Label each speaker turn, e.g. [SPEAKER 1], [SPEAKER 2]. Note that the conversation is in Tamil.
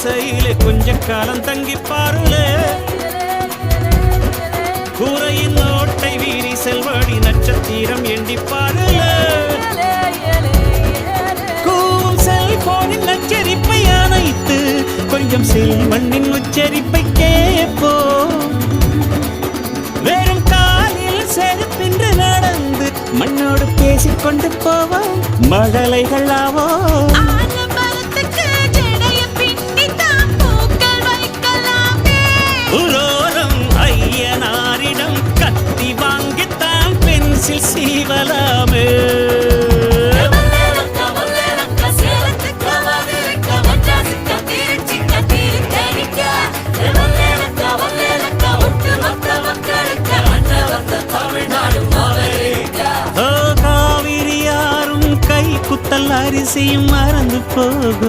[SPEAKER 1] குடிசையிலே கொஞ்ச காலம் தங்கி பாருலே கூரையின் ஓட்டை வீரி செல்வாடி நட்சத்திரம் எண்டி பாருலே கூவும் செல்போனின் நச்சரிப்பை அணைத்து கொஞ்சம் செல்வண்ணின் உச்சரிப்பை கேப்போ வெறும் காலில் செருப்பின்று நடந்து மண்ணோடு பேசிக்கொண்டு போவோம் மழலைகளாவோ உரோரம் ஐயனாரிடம் கத்தி வாங்கித்தான் பென்சில் சீவலாமே காவிரி யாரும் கை குத்தல் அரிசியும் மறந்து போகும்.